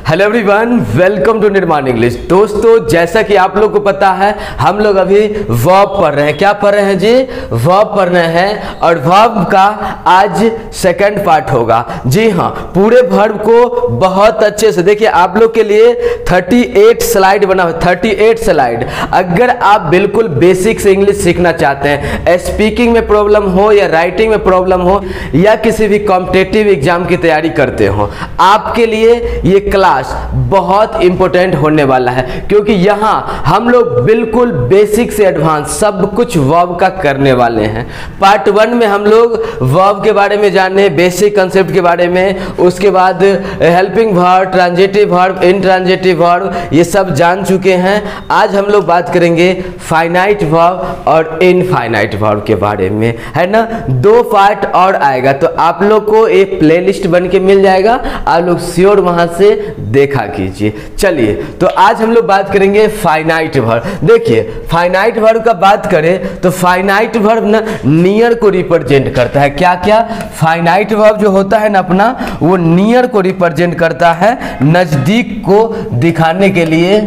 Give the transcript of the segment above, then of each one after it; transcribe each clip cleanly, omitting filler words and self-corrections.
Hello everyone, welcome to निर्माण English. दोस्तों, जैसा कि आप लोग को पता है, हम लोग अभी वर्ब पढ़ रहे हैं। क्या पढ़ रहे हैं जी? वर्ब पढ़ रहे हैं और वर्ब का आज सेकंड पार्ट होगा। जी हाँ, पूरे वर्ब को बहुत अच्छे से देखिए। आप लोग के लिए 38 स्लाइड बना हुआ, 38 स्लाइड। अगर आप बिल्कुल बेसिक से इंग्लिश सीखना चाहते हैं, स्पीकिंग में प्रॉब्लम हो या राइटिंग में प्रॉब्लम हो या किसी भी कॉम्पिटिटिव एग्जाम की तैयारी करते हो, आपके लिए ये क्लास बहुत इंपॉर्टेंट होने वाला है, क्योंकि यहाँ हम लोग बिल्कुल बेसिक से एडवांस सब कुछ वर्ब का करने वाले हैं। पार्ट 1 में हम लोग वर्ब के बारे में जाने, बेसिक कंसेप्ट के बारे में, उसके बाद helping verb, transitive verb, intransitive verb, ये सब जान चुके हैं। आज हम लोग बात करेंगे फाइनाइट वर्ब और इनफाइनाइट वर्ब के बारे में, है ना। 2 पार्ट और आएगा, तो आप लोग को एक प्लेलिस्ट बन के मिल जाएगा, आप लोग श्योर वहां से देखा कीजिए। चलिए, तो आज हम लोग बात करेंगे फाइनाइट वर्ब। देखिए, फाइनाइट वर्ब का बात करें तो फाइनाइट वर्ब ना नियर को रिप्रेजेंट करता है। क्या क्या? फाइनाइट वर्ब जो होता है ना अपना, वो नियर को रिप्रेजेंट करता है, नजदीक को दिखाने के लिए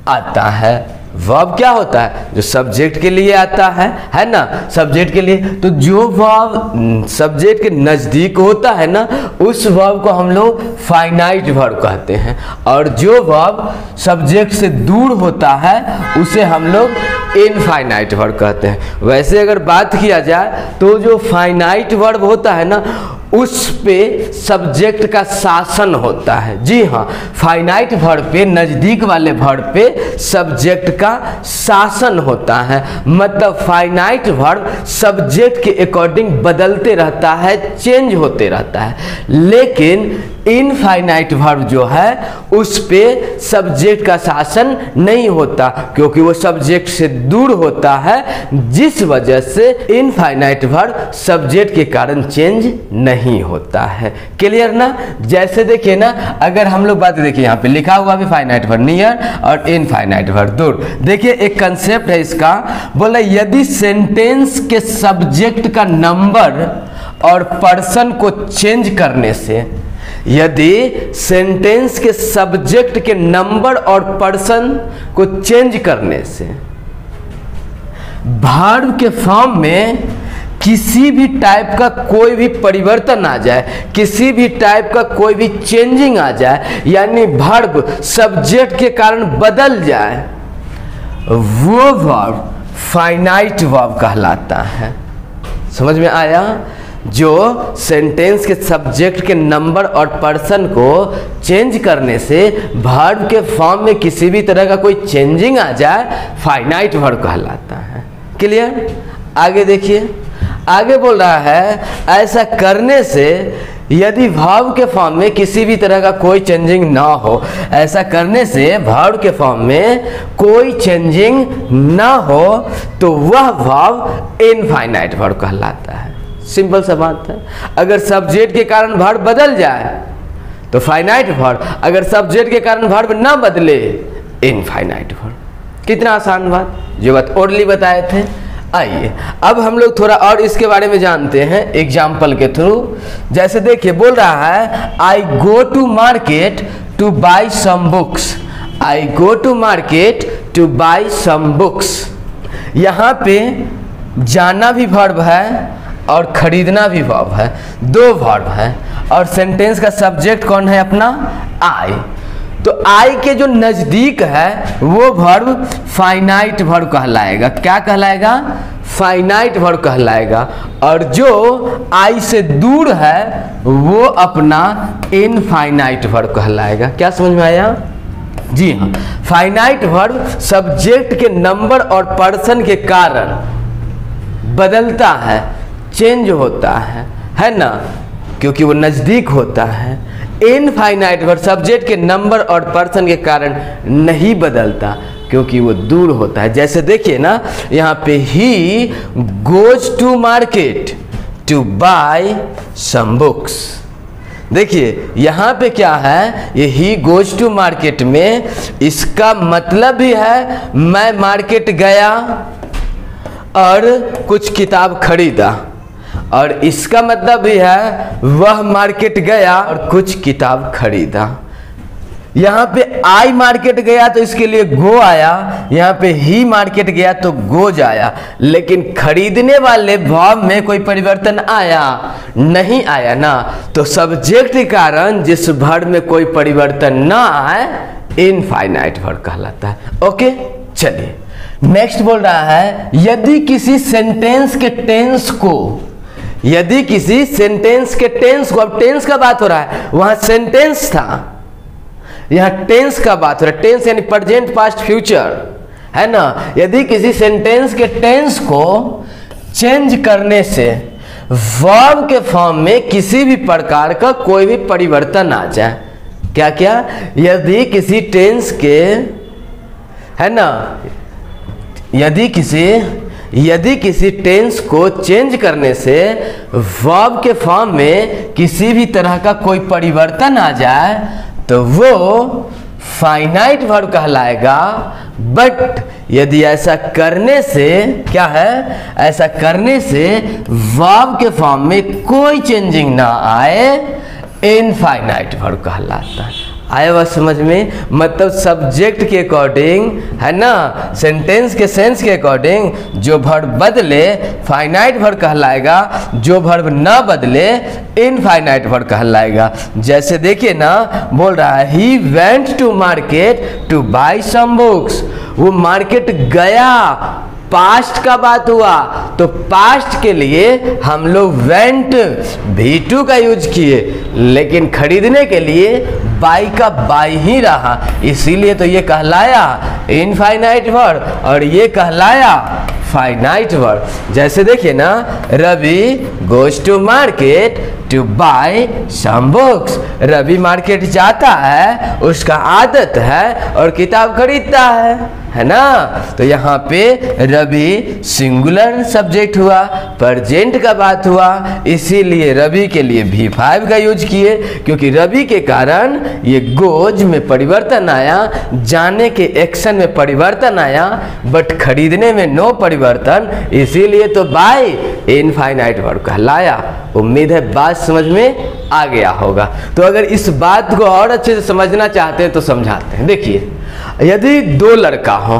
आता है। वर्ब क्या होता है? जो सब्जेक्ट के लिए आता है ना, सब्जेक्ट के लिए। तो जो वर्ब सब्जेक्ट के नज़दीक होता है ना, उस वर्ब को हम लोग फाइनाइट वर्ब कहते हैं, और जो वर्ब सब्जेक्ट से दूर होता है उसे हम लोग इनफाइनाइट वर्ब कहते हैं। वैसे अगर बात किया जाए तो जो फाइनाइट वर्ब होता है ना, उस पे सब्जेक्ट का शासन होता है। जी हाँ, फाइनाइट वर्ब पे, नज़दीक वाले वर्ब पे सब्जेक्ट का शासन होता है। मतलब फाइनाइट वर्ब सब्जेक्ट के अकॉर्डिंग बदलते रहता है, चेंज होते रहता है। लेकिन इनफाइनाइट वर्ब जो है उस पे सब्जेक्ट का शासन नहीं होता, क्योंकि वो सब्जेक्ट से दूर होता है, जिस वजह से इनफाइनाइट वर्ब सब्जेक्ट के कारण चेंज नहीं होता है। क्लियर ना? जैसे देखिए ना, अगर हम लोग बात देखिए, यहाँ पे लिखा हुआ भी फाइनाइट वर्ब नियर और इनफाइनाइट वर्ब दूर। देखिए, एक कंसेप्ट है इसका, बोला यदि सेंटेंस के सब्जेक्ट का नंबर और पर्सन को चेंज करने से, यदि सेंटेंस के सब्जेक्ट के नंबर और पर्सन को चेंज करने से वर्ब के फॉर्म में किसी भी टाइप का कोई भी परिवर्तन आ जाए, किसी भी टाइप का कोई भी चेंजिंग आ जाए, यानी वर्ब सब्जेक्ट के कारण बदल जाए, वो वर्ब फाइनाइट वर्ब कहलाता है। समझ में आया? जो सेंटेंस के सब्जेक्ट के नंबर और पर्सन को चेंज करने से वर्ब के फॉर्म में किसी भी तरह का कोई चेंजिंग आ जाए, फाइनाइट वर्ब कहलाता है। क्लियर? आगे देखिए, आगे बोल रहा है ऐसा करने से यदि वर्ब के फॉर्म में किसी भी तरह का कोई चेंजिंग ना हो, ऐसा करने से वर्ब के फॉर्म में कोई चेंजिंग ना हो, तो वह वर्ब इनफाइनाइट वर्ब कहलाता है। सिंपल सा बात है। अगर सब्जेक्ट के कारण वर्ब बदल जाए तो फाइनाइट वर्ब, अगर सब्जेक्ट के कारण वर्ब ना बदले, इनफाइनाइट वर्ब। कितना आसान बात, जो बात ओरली बताए थे। आइए अब हम लोग थोड़ा और इसके बारे में जानते हैं एग्जाम्पल के थ्रू। जैसे देखिए, बोल रहा है I go to market to buy some books. I go to market to buy some books. यहाँ पे जाना भी वर्ब है और खरीदना भी वर्ब है, 2 वर्ब है, और सेंटेंस का सब्जेक्ट कौन है अपना? आई। तो आई के जो नजदीक है वो वर्ब फाइनाइट वर्ब कहलाएगा। क्या कहलाएगा? फाइनाइट वर्ब कहलाएगा। और जो आई से दूर है वो अपना इनफाइनाइट वर्ब कहलाएगा। क्या समझ में आया? जी हाँ, फाइनाइट वर्ब सब्जेक्ट के नंबर और पर्सन के कारण बदलता है, चेंज होता है ना, क्योंकि वो नज़दीक होता है। इनफाइनाइट वर्ब सब्जेक्ट के नंबर और पर्सन के कारण नहीं बदलता, क्योंकि वो दूर होता है। जैसे देखिए ना, यहाँ पे he goes to market to buy some books. देखिए यहाँ पे क्या है, ये ही गोज टू मार्केट में इसका मतलब भी है मैं मार्केट गया और कुछ किताब खरीदा, और इसका मतलब भी है वह मार्केट गया और कुछ किताब खरीदा। यहाँ पे आई मार्केट गया तो इसके लिए गो आया, यहाँ पे ही मार्केट गया तो गोज आया, लेकिन खरीदने वाले वर्ब में कोई परिवर्तन आया नहीं आया ना। तो सब्जेक्ट के कारण जिस वर्ब में कोई परिवर्तन ना आए इनफाइनाइट वर्ब कहलाता है। ओके, चलिए नेक्स्ट बोल रहा है यदि किसी सेंटेंस के टेंस को, यदि किसी सेंटेंस के टेंस को, अब टेंस का बात हो रहा है, वहां सेंटेंस था, यहां टेंस का बात हो रहा है। टेंस यानी प्रेजेंट पास्ट फ्यूचर है ना। यदि किसी सेंटेंस के टेंस को चेंज करने से वर्ब के फॉर्म में किसी भी प्रकार का कोई भी परिवर्तन आ जाए, क्या क्या, यदि किसी टेंस के, है ना, यदि किसी टेंस को चेंज करने से वर्ब के फॉर्म में किसी भी तरह का कोई परिवर्तन आ जाए तो वो फाइनाइट वर्ब कहलाएगा। बट यदि ऐसा करने से क्या है, ऐसा करने से वर्ब के फॉर्म में कोई चेंजिंग ना आए इनफाइनाइट वर्ब कहलाता है। आया बात समझ में? मतलब सब्जेक्ट के अकॉर्डिंग, है ना, सेंटेंस के सेंस के अकॉर्डिंग जो वर्ब बदले फाइनाइट वर्ब कहलाएगा, जो वर्ब ना बदले इनफाइनाइट वर्ब कहलाएगा। जैसे देखिए ना, बोल रहा है he went to market to buy some books, वो मार्केट गया, पास्ट का बात हुआ तो पास्ट के लिए हम लोग वेंट V2 का यूज किए, लेकिन खरीदने के लिए बाई का बाई ही रहा, इसीलिए तो ये कहलाया इनफाइनाइट वर्ब और ये कहलाया फाइनाइट वर्ब। जैसे देखिए ना, Ravi goes to market to buy some books, Ravi market जाता है, उसका आदत है और किताब खरीदता है ना। तो यहाँ पे रवि सिंगुलर सब्जेक्ट हुआ, प्रेजेंट का बात हुआ, इसीलिए रवि के लिए V5 का यूज किए, क्योंकि रवि के कारण ये गोज में परिवर्तन आया, जाने के एक्शन में परिवर्तन आया, बट खरीदने में नो परिवर्तन, इसीलिए तो बाय इनफाइनाइट वर्ब कहलाया। उम्मीद है बात समझ में आ गया होगा। तो अगर इस बात को और अच्छे से समझना चाहते हैं तो समझाते हैं। देखिए, यदि दो लड़का हो,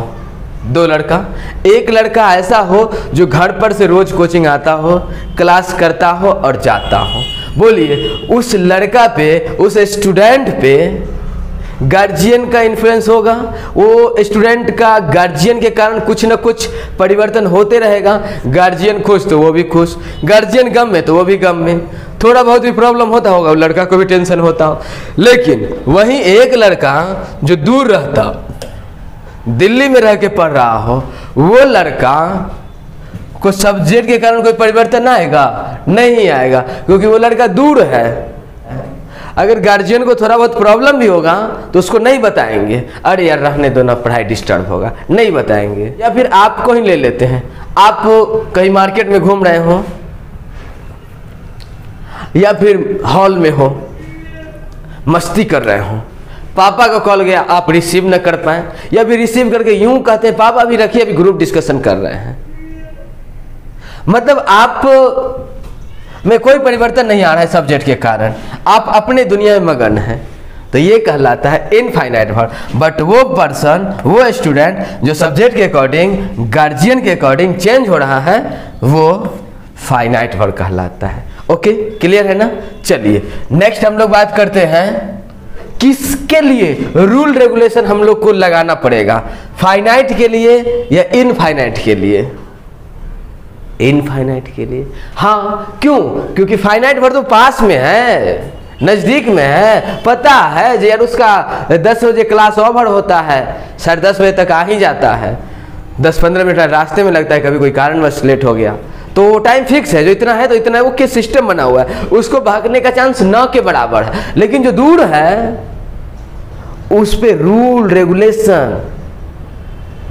दो लड़का, एक लड़का ऐसा हो जो घर पर से रोज कोचिंग आता हो, क्लास करता हो और जाता हो, बोलिए उस लड़का पे, उस स्टूडेंट पे गार्जियन का इन्फ्लुएंस होगा, वो स्टूडेंट का गार्जियन के कारण कुछ ना कुछ परिवर्तन होते रहेगा। गार्जियन खुश तो वो भी खुश, गार्जियन गम में तो वो भी गम में, थोड़ा बहुत भी प्रॉब्लम होता होगा, लड़का को भी टेंशन होता हो। लेकिन वहीं एक लड़का जो दूर रहता, दिल्ली में रह के पढ़ रहा हो, वो लड़का को सब्जेक्ट के कारण कोई परिवर्तन आएगा? नहीं आएगा, क्योंकि वो लड़का दूर है। अगर गार्जियन को थोड़ा बहुत प्रॉब्लम भी होगा तो उसको नहीं बताएंगे, अरे यार रहने दो ना, पढ़ाई डिस्टर्ब होगा, नहीं बताएंगे। या फिर आपको ही ले लेते हैं, आप कहीं मार्केट में घूम रहे हो या फिर हॉल में हो, मस्ती कर रहे हो, पापा का कॉल गया, आप रिसीव न कर पाए, या फिर रिसीव करके यूं कहते हैं पापा भी रखिए, अभी ग्रुप डिस्कशन कर रहे हैं। मतलब आप में कोई परिवर्तन नहीं आ रहा है सब्जेक्ट के कारण, आप अपने दुनिया में मगन हैं, तो ये कहलाता है इनफाइनाइट वर्ब। बट वो पर्सन, वो स्टूडेंट जो सब्जेक्ट के अकॉर्डिंग, गार्जियन के अकॉर्डिंग चेंज हो रहा है, वो फाइनाइट वर्ब कहलाता है। ओके, क्लियर है ना? चलिए नेक्स्ट हम लोग बात करते हैं किसके लिए रूल रेगुलेशन हम लोग को लगाना पड़ेगा, फाइनाइट के लिए या इनफाइनाइट के लिए? इनफाइनाइट के लिए। हाँ, क्यों? क्योंकि फाइनाइट वर्ब तो पास में है, नजदीक में है, पता है जो यार उसका 10 बजे क्लास ओवर होता है, 10:30 बजे तक आ ही जाता है, 10-15 मिनट रास्ते में लगता है, कभी कोई कारणवश लेट हो गया तो टाइम फिक्स है, जो इतना है तो इतना है, वो किस सिस्टम बना हुआ है, उसको भागने का चांस न के बराबर है। लेकिन जो दूर है उस पे रूल रेगुलेशन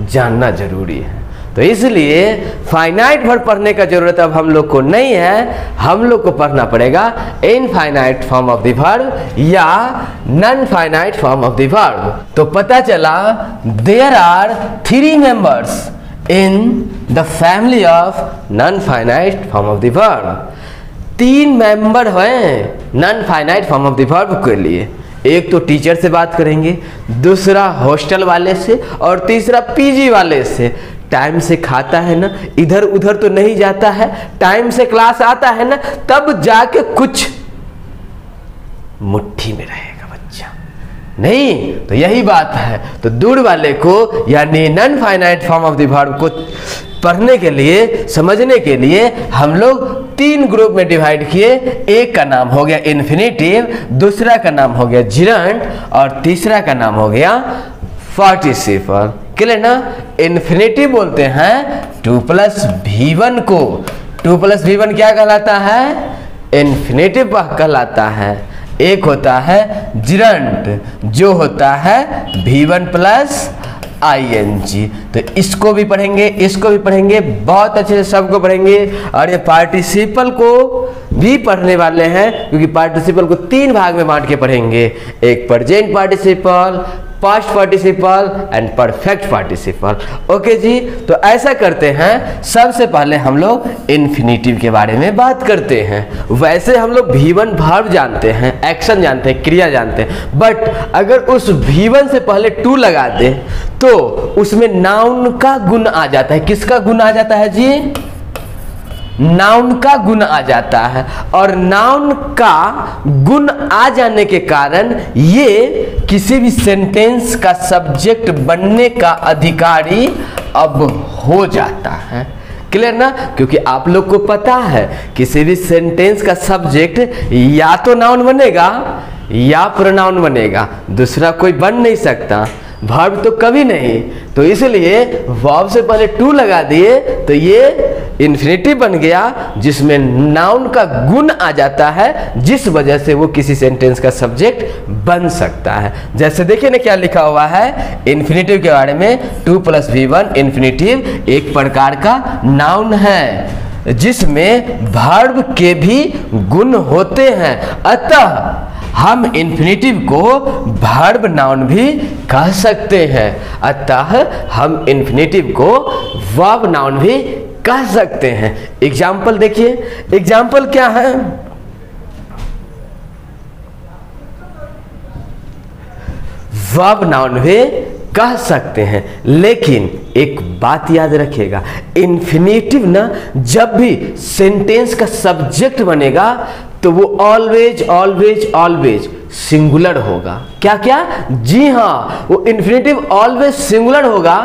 जानना जरूरी है, तो इसलिए फाइनाइट वर्ब पढ़ने का जरूरत अब हम लोग को नहीं है, हम लोग को पढ़ना पड़ेगा infinite form of the verb या non finite form of the verb. तो पता चला there are 3 members in the family of non finite form of the verb. 3 member हैं non finite form of the verb के लिए। एक तो teacher से बात करेंगे, दूसरा हॉस्टल वाले से, और तीसरा पीजी वाले से। टाइम से खाता है ना, इधर उधर तो नहीं जाता है, टाइम से क्लास आता है ना, तब जाके कुछ मुट्ठी में रहेगा बच्चा, नहीं तो यही बात है। तो दूर वाले को यानी non finite form of the verb को पढ़ने के लिए, समझने के लिए हम लोग 3 ग्रुप में डिवाइड किए। एक का नाम हो गया इन्फिनेटिव, दूसरा का नाम हो गया जिरंड, और तीसरा का नाम हो गया पार्टिसिपल। क्लियर ना? इन्फिनेटिव बोलते हैं 2 + V1 को। 2 + V1 क्या कहलाता है? इन्फिनेटिव कहलाता है। एक होता है जिरंड, जो होता है V1 + ING। तो इसको भी पढ़ेंगे, इसको भी पढ़ेंगे, बहुत अच्छे से सबको पढ़ेंगे। और ये पार्टिसिपल को भी पढ़ने वाले हैं, क्योंकि पार्टिसिपल को 3 भाग में बांट के पढ़ेंगे। एक present participle, past participle and perfect participle. Okay जी, तो ऐसा करते हैं। सबसे पहले हम लोग इन्फिनेटिव के बारे में बात करते हैं। वैसे हम लोग V1 वर्ब जानते हैं, एक्शन जानते हैं, क्रिया जानते हैं, बट अगर उस V1 से पहले टू लगा दे तो उसमें नाउन का गुण आ जाता है। किसका गुण आ जाता है जी? नाउन का गुण आ जाता है। और नाउन का गुण आ जाने के कारण ये किसी भी सेंटेंस का सब्जेक्ट बनने का अधिकारी अब हो जाता है। क्लियर ना? क्योंकि आप लोग को पता है किसी भी सेंटेंस का सब्जेक्ट या तो नाउन बनेगा या प्रोनाउन बनेगा, दूसरा कोई बन नहीं सकता। वर्ब तो कभी नहीं। तो इसलिए वर्ब से पहले टू लगा दिए तो ये इन्फिनेटिव बन गया, जिसमें नाउन का गुण आ जाता है, जिस वजह से वो किसी सेंटेंस का सब्जेक्ट बन सकता है। जैसे देखिए ना क्या लिखा हुआ है इन्फिनेटिव के बारे में। 2 + V1 इन्फिनेटिव एक प्रकार का नाउन है जिसमें वर्ब के भी गुण होते हैं, अतः हम इन्फिनेटिव को वर्ब नाउन भी कह सकते हैं। अतः हम इन्फिनेटिव को वर्ब नाउन भी कह सकते हैं। एग्जाम्पल देखिए, एग्जाम्पल क्या है? वर्ब नाउन भी कह सकते हैं, लेकिन एक बात याद रखिएगा, इन्फिनेटिव ना जब भी सेंटेंस का सब्जेक्ट बनेगा तो वो ऑलवेज ऑलवेज ऑलवेज सिंगुलर होगा। क्या क्या? जी हाँ, वो इन्फिनेटिव ऑलवेज सिंगुलर होगा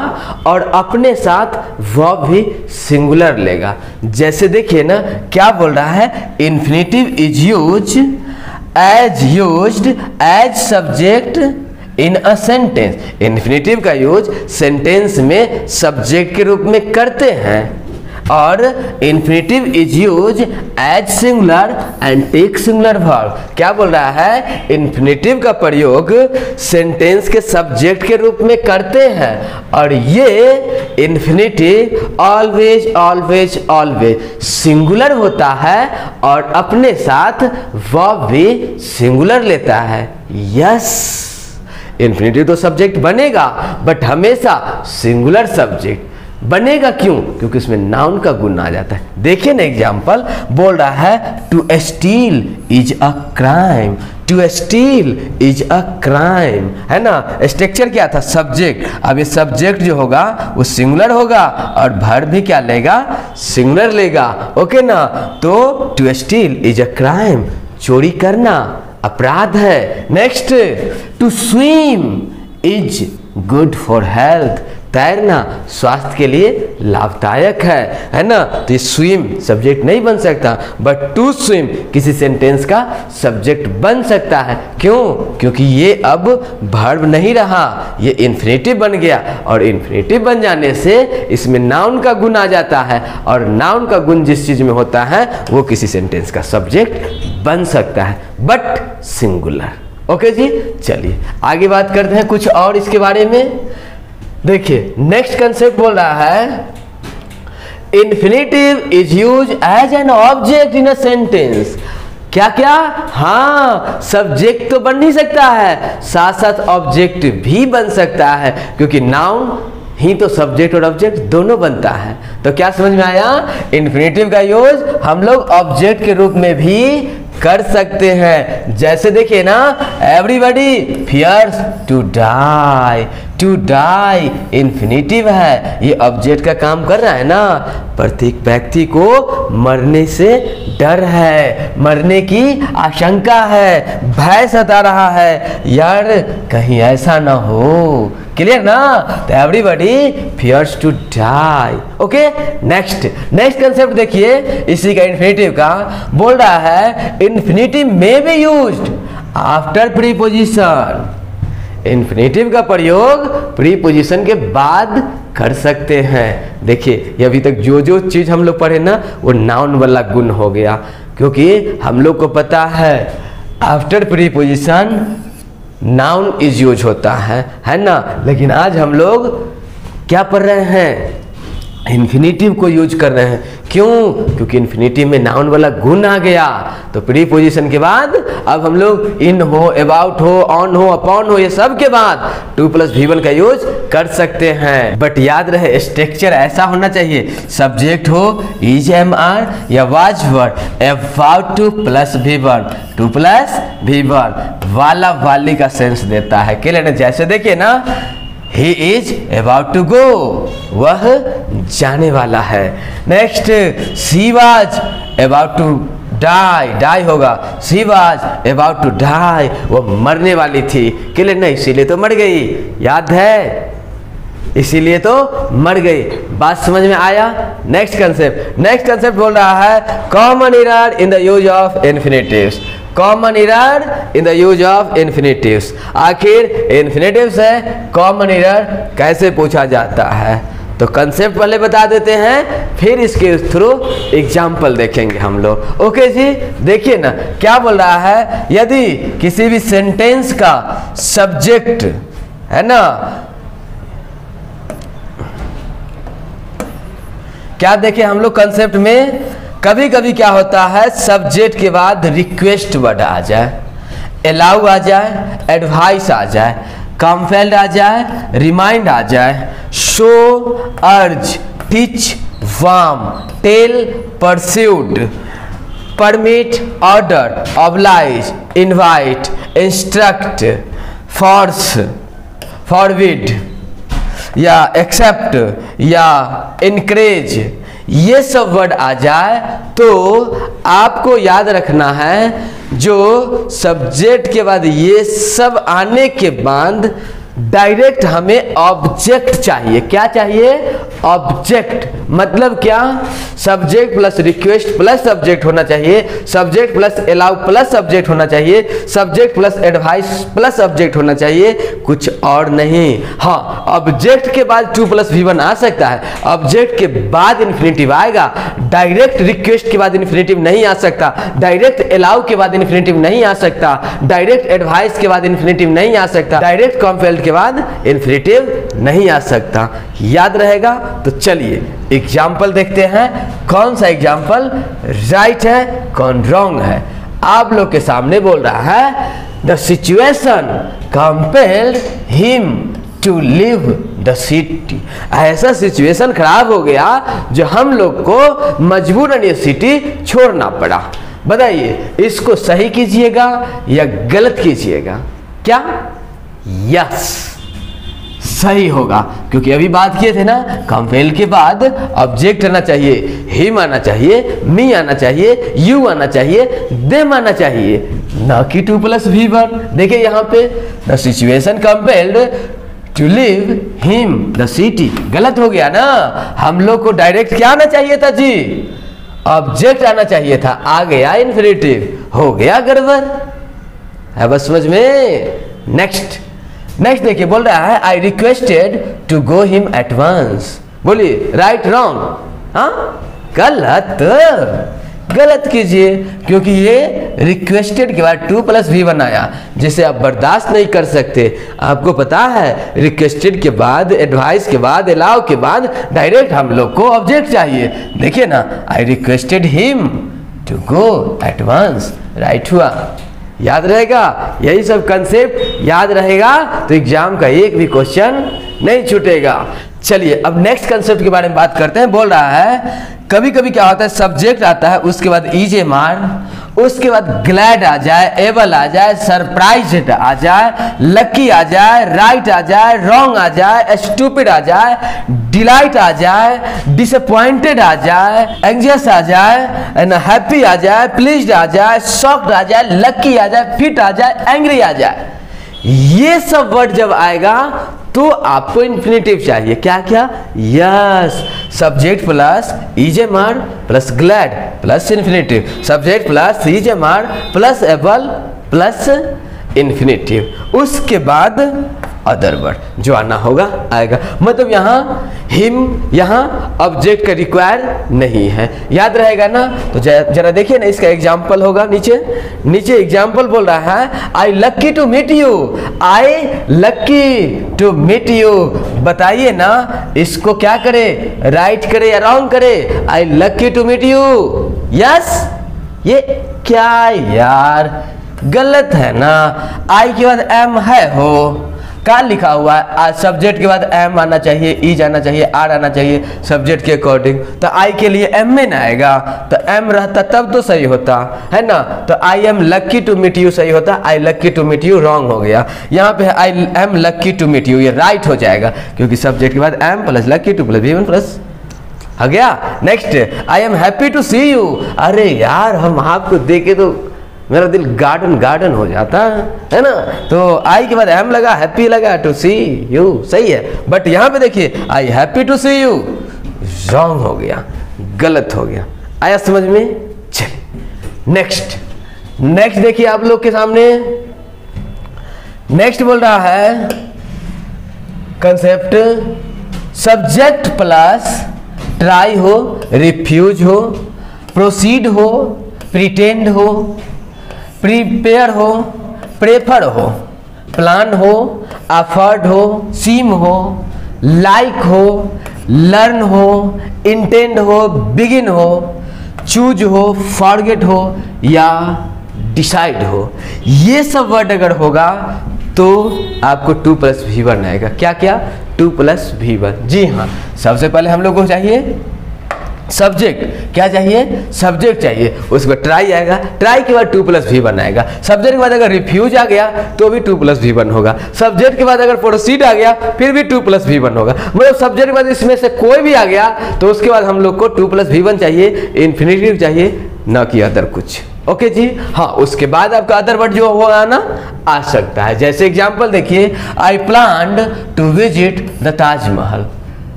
और अपने साथ वर्ब भी सिंगुलर लेगा। जैसे देखिए ना क्या बोल रहा है, infinitive is used as subject in a sentence. Infinitive का यूज सेंटेंस में सब्जेक्ट के रूप में करते हैं। और infinitive is use as singular and take singular verb. क्या बोल रहा है? इन्फिनेटिव का प्रयोग सेंटेंस के सब्जेक्ट के रूप में करते हैं और ये infinitive always always always singular होता है और अपने साथ वर्ब भी सिंगुलर लेता है। यस, इन्फिनेटिव तो सब्जेक्ट बनेगा बट हमेशा सिंगुलर सब्जेक्ट बनेगा। क्यों? क्योंकि उसमें नाउन का गुण आ जाता है। देखिए ना एग्जाम्पल बोल रहा है, to steal is a crime. To steal is a crime, है ना? स्ट्रक्चर क्या था? सब्जेक्ट। अब ये सब्जेक्ट जो होगा वो सिंगुलर होगा और वर्ब भी क्या लेगा? सिंगुलर लेगा। ओके ना? तो to steal is a crime, चोरी करना अपराध है। Next, to swim is good for health. तैरना स्वास्थ्य के लिए लाभदायक है ना? तो ये स्विम सब्जेक्ट नहीं बन सकता, बट टू स्विम किसी सेंटेंस का सब्जेक्ट बन सकता है। क्यों? क्योंकि ये अब वर्ब नहीं रहा, ये इन्फिनेटिव बन गया और इन्फिनेटिव बन जाने से इसमें नाउन का गुण आ जाता है और नाउन का गुण जिस चीज में होता है वो किसी सेंटेंस का सब्जेक्ट बन सकता है, बट सिंगुलर। ओके जी, चलिए आगे बात करते हैं कुछ और इसके बारे में। देखिए नेक्स्ट कंसेप्ट बोल रहा है, infinitive is use as an object in a sentence. क्या क्या? हाँ, सब्जेक्ट तो बन नहीं सकता है, साथ साथ ऑब्जेक्ट भी बन सकता है, क्योंकि नाउन ही तो सब्जेक्ट और ऑब्जेक्ट दोनों बनता है। तो क्या समझ में आया, इन्फिनेटिव का यूज हम लोग ऑब्जेक्ट के रूप में भी कर सकते हैं। जैसे देखिए ना, everybody fears to die, to die infinitive है, ये ऑब्जेक्ट का काम कर रहा है ना। प्रत्येक व्यक्ति को मरने से डर है, मरने की आशंका है, भय सता रहा है, यार कहीं ऐसा ना हो। क्लियर ना, तो everybody fears to die. Okay, next concept देखिए इसी का इन्फिनेटिव का, बोल रहा है इन्फिनेटिव में B used after preposition. Infinitive का प्रयोग प्रीपोजिशन के बाद कर सकते हैं। देखिए ये अभी तक जो चीज हम लोग पढ़े ना, वो नाउन वाला गुण हो गया, क्योंकि हम लोग को पता है after preposition noun is use होता है ना। लेकिन आज हम लोग क्या पढ़ रहे हैं, इन्फिनेटिव को यूज कर रहे हैं। क्यों? क्योंकि इन्फिनेटिव में नाउन वाला गुण आ गया। तो प्रीपोजिशन के बाद अब हम लोग इन हो, अबाउट हो, ऑन हो, अपॉन हो, ये सब के बाद 2+V1 का यूज कर सकते हैं। बट याद रहे स्ट्रक्चर ऐसा होना चाहिए, सब्जेक्ट हो इज, एम, आर या was word, about two plus V1, 2+V1 वाला वाली का सेंस देता है। क्लियर है? जैसे देखिए ना, He is about to go, वह जाने वाला है। Next, she was about to die, die होगा, she was about to die, वो मरने वाली थी। क्लियर ना, इसीलिए तो मर गई, याद है, इसीलिए तो मर गई। बात समझ में आया? नेक्स्ट कंसेप्ट बोल रहा है common error in the use of infinitives. Common error in the use of infinitives. आखिर इन्फिनेटिव से कॉमन एरर कैसे पूछा जाता है? तो कंसेप्ट पहले बता देते हैं, फिर इसके थ्रू एग्जाम्पल देखेंगे हम लोग। ओके जी, देखिए ना क्या बोल रहा है, यदि किसी भी सेंटेंस का सब्जेक्ट है ना, क्या देखें हम लोग कंसेप्ट में, कभी कभी क्या होता है सब्जेक्ट के बाद रिक्वेस्ट वर्ड आ जाए, अलाउ आ जाए, एडवाइस आ जाए, कंपेल्ड आ जाए, रिमाइंड आ जाए, show, urge, teach, warn, tell, persuade, permit, order, oblige, invite, instruct, force, forbid या एक्सेप्ट या इनकरेज, ये सब वर्ड आ जाए तो आपको याद रखना है, जो सब्जेक्ट के बाद ये सब आने के बाद डायरेक्ट हमें ऑब्जेक्ट चाहिए। क्या चाहिए? ऑब्जेक्ट। मतलब क्या? Subject plus request plus subject होना चाहिए, subject plus allow plus subject होना चाहिए, subject plus advice plus subject होना चाहिए, कुछ और नहीं। हाँ, ऑब्जेक्ट के बाद 2+V1 आ सकता है, ऑब्जेक्ट के बाद इन्फिनेटिव आएगा, डायरेक्ट रिक्वेस्ट के बाद इन्फिनेटिव नहीं आ सकता, डायरेक्ट अलाउ के बाद इन्फिनेटिव नहीं आ सकता, डायरेक्ट एडवाइस के बाद इन्फिनेटिव नहीं आ सकता, डायरेक्ट कंपेल्ड के बाद इन्फिनेटिव नहीं आ सकता। याद रहेगा? तो चलिए एग्जाम्पल देखते हैं, कौन सा एग्जाम्पल राइट है कौन रॉन्ग है। आप लोग के सामने बोल रहा है the situation compelled him to leave the city. ऐसा सिचुएशन खराब हो गया जो हम लोग को मजबूरन ये सिटी छोड़ना पड़ा। बताइए इसको सही कीजिएगा या गलत कीजिएगा? क्या? यस, सही होगा, क्योंकि अभी बात किए थे ना, कंपेल के बाद ऑब्जेक्ट आना चाहिए, हिम आना चाहिए, मी आना चाहिए, यू आना चाहिए, देम आना चाहिए, ना कि 2+V1। देखिए यहाँ पे the situation compelled to leave him the city, गलत हो गया ना। हम लोग को डायरेक्ट क्या आना चाहिए था जी? ऑब्जेक्ट आना चाहिए था, आ गया इन्फिनेटिव, हो गया गड़बड़ है बस समझ में। नेक्स्ट देखिए बोल रहा है I requested to go him at once. बोलिए राइट रॉन्ग? हाँ, गलत कीजिए, क्योंकि ये रिक्वेस्टेड के बाद 2+V1 आया, जिसे आप बर्दाश्त नहीं कर सकते। आपको पता है रिक्वेस्टेड के बाद, एडवाइस के बाद, अलाउ के बाद डायरेक्ट हम लोग को ऑब्जेक्ट चाहिए। देखिए ना, I requested him to go at once, right हुआ। याद रहेगा? यही सब कंसेप्ट याद रहेगा तो एग्जाम का एक भी क्वेश्चन नहीं छूटेगा। चलिए अब नेक्स्ट कंसेप्ट के बारे में बात करते हैं। बोल रहा है कभी कभी क्या होता है, सब्जेक्ट आता है, उसके बाद इज मार, उसके बाद ग्लैड आ जाए, एबल आ जाए, सरप्राइज्ड आ जाए, लकी आ जाए, राइट आ जाए, रॉन्ग आ जाए, स्टूपिड आ जाए, डिलाइट आ जाए, डिसअपॉइंटेड आ जाए, एंग्जियस आ जाए, हैप्पी आ जाए, प्लीज्ड आ जाए, शॉक्ड आ जाए, लकी आ जाए, फिट आ जाए, एंग्री आ जाए। ये सब वर्ड जब आएगा तो आपको इन्फिनेटिव चाहिए। क्या क्या? Yes, subject plus is am are plus glad plus infinitive, subject plus is am are plus able plus infinitive, उसके बाद अदर वर्ड जो आना होगा आएगा। मतलब यहाँ हिम, यहाँ ऑब्जेक्ट का रिक्वायर नहीं है, याद रहेगा ना। तो जरा देखिए ना, इसका एग्जाम्पल होगा नीचे एग्जाम्पल बोल रहा है I lucky to meet you, I lucky to meet you. बताइए ना इसको क्या करे, राइट करे या रॉन्ग करे? आई lucky to meet you. Yes, ये क्या यार गलत है ना। आई के बाद एम है हो, क्या लिखा हुआ है? सब्जेक्ट के बाद एम आना चाहिए, इज आना चाहिए, आर आना चाहिए सब्जेक्ट के अकॉर्डिंग। तो आई के लिए एम में ना आएगा, तो एम रहता तब तो सही होता है ना। तो I am lucky to meet you सही होता, I lucky to meet you wrong हो गया। यहाँ पे I am lucky to meet you, ये राइट हो जाएगा क्योंकि सब्जेक्ट के बाद am plus lucky to plus V one plus हो गया। Next, I am happy to see you. अरे यार हम आपको देखे तो मेरा दिल गार्डन हो जाता है ना। तो आई के बाद एम लगा, हैप्पी लगा, टू सी यू सही है। बट यहाँ पे देखिए I happy to see you wrong हो गया, गलत हो गया। आया समझ में? चलिए नेक्स्ट देखिए आप लोग के सामने। नेक्स्ट बोल रहा है कंसेप्ट सब्जेक्ट प्लस ट्राई हो, रिफ्यूज हो, प्रोसीड हो, प्रिटेंड हो, प्रिपेयर हो, प्रेफर हो, प्लान हो, अफर्ड हो, सीम हो, लाइक हो, लर्न हो, इंटेंड हो, बिगिन हो, चूज हो, फॉरगेट हो या डिसाइड हो। ये सब वर्ड अगर होगा तो आपको 2 + V1 आएगा। क्या क्या? 2 + V1। जी हाँ, सबसे पहले हम लोग को चाहिए सब्जेक्ट। क्या चाहिए? सब्जेक्ट चाहिए। उसके बाद ट्राई आएगा, ट्राई के बाद 2 + V1 आएगा। सब्जेक्ट के बाद अगर रिफ्यूज आ गया तो भी 2 + V1 होगा। सब्जेक्ट के बाद अगर प्रोसीड आ गया फिर भी 2 + V1 होगा। मतलब सब्जेक्ट के बाद इसमें से कोई भी आ गया तो उसके बाद हम लोग को 2 + V1 चाहिए, इन्फिनेटिव चाहिए, ना कि अदर कुछ। ओके जी। हाँ, उसके बाद आपका अदर वर्ड जो वो आना आ सकता है। जैसे एग्जाम्पल देखिए, I planned to visit the Taj Mahal.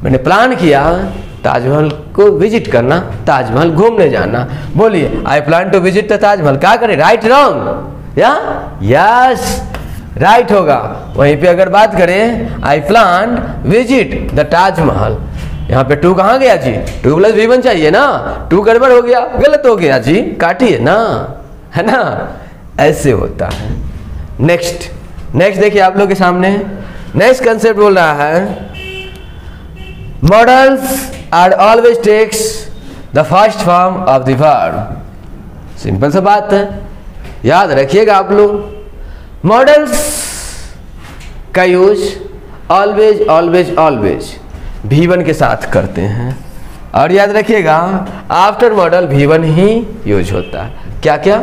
मैंने प्लान किया ताजमहल को विजिट करना, ताजमहल घूमने जाना। बोलिए I plan to visit the Taj Mahal, क्या करें? Right wrong? या यस, राइट होगा। वहीं पे अगर बात करें I plan visit the Taj Mahal, यहाँ पे 2 कहाँ गया जी? 2 + V1 चाहिए ना। 2 गड़बड़ हो गया, गलत हो गया जी, काटिए ना, है ना। ऐसे होता है। नेक्स्ट देखिए आप लोग के सामने नेक्स्ट कंसेप्ट बोल रहा है models are always takes the first form of the verb. Simple सा बात है, याद रखिएगा आप लोग। मॉडल्स का यूज ऑलवेज V1 के साथ करते हैं, और याद रखिएगा आफ्टर मॉडल V1 ही यूज होता है। क्या क्या?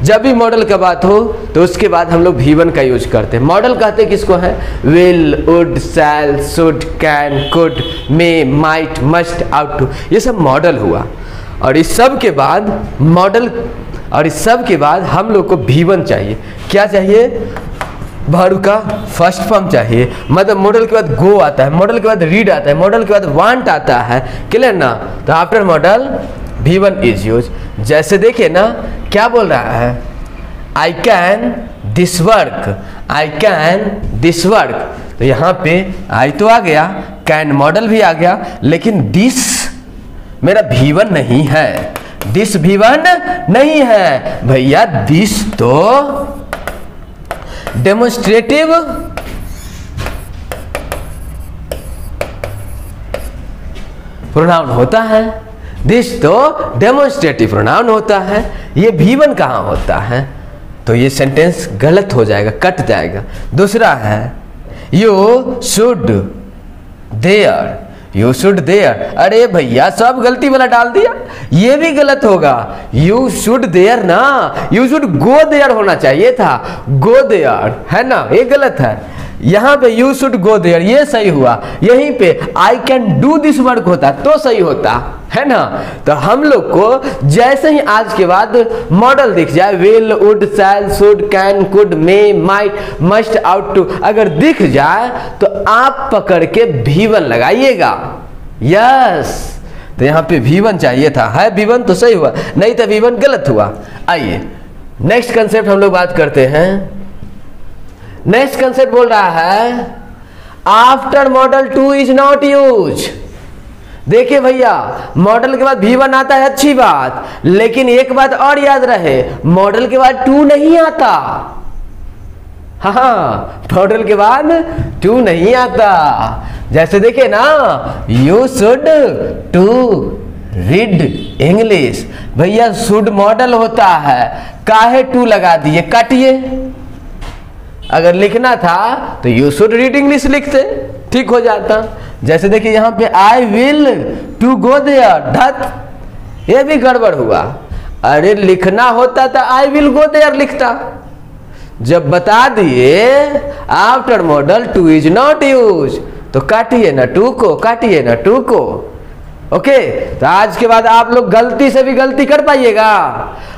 जब भी मॉडल का बात हो तो उसके बाद हम लोग V1 का यूज करते हैं। मॉडल कहते किसको है? Will, would, shall, should, can, could, may, might, must, ought to, ये सब मॉडल हुआ। और इस सब के बाद हम लोग को V1 चाहिए। क्या चाहिए? वर्ब का फर्स्ट फॉर्म चाहिए। मतलब मॉडल के बाद गो आता है, मॉडल के बाद रीड आता है, मॉडल के बाद वांट आता है। क्लियर ना? तो after model V1 is use. जैसे देखिए ना क्या बोल रहा है, I can this work, I can this work. तो यहाँ पे आई तो आ गया, कैन मॉडल भी आ गया, लेकिन दिस मेरा V1 नहीं है, दिस V1 नहीं है भैया। दिस तो डेमोन्स्ट्रेटिव प्रोनाउन होता है, दिस तो डेमोन्स्ट्रेटिव प्रोनाउन होता है, ये V1 कहाँ होता है? तो ये सेंटेंस गलत हो जाएगा, कट जाएगा। दूसरा है you should there, you should there. अरे भैया सब गलती वाला डाल दिया, ये भी गलत होगा। यू शुड देयर ना, यू शुड गो देयर होना चाहिए था, गो देयर है ना, ये गलत है। यहाँ पे यू शुड गो देयर ये सही हुआ, यहीं पे I can do this work होता तो सही होता है ना। तो हम लोग को जैसे ही आज के बाद मॉडल दिख जाए, will, would, shall, should, can, could, may, might, must, ought to, अगर दिख जाए तो आप पकड़ के V1 लगाइएगा। यस, तो यहाँ पे V1 चाहिए था, है V1 तो सही हुआ, नहीं तो V1 गलत हुआ। आइए नेक्स्ट कंसेप्ट हम लोग बात करते हैं। नेक्स्ट कंसेप्ट बोल रहा है after model 2 is not use. देखिए भैया, मॉडल के बाद V1 आता है, अच्छी बात, लेकिन एक बात और याद रहे, मॉडल के बाद 2 नहीं आता। हाँ, मॉडल के बाद 2 नहीं आता। जैसे देखिए ना, you should to read English, भैया शुड मॉडल होता है, काहे 2 लगा दिए, काटिए। अगर लिखना था तो यू शुड रीड इंग्लिश लिखते, ठीक हो जाता। जैसे देखिए यहाँ पे I will to go there, धत ये भी गड़बड़ हुआ। अरे लिखना होता था आई विल गो देयर लिखता, जब बता दिए after model 2 is not use तो काटिए ना 2 को, काटिए ना 2 को। ओके, तो आज के बाद आप लोग गलती से भी गलती कर पाइएगा,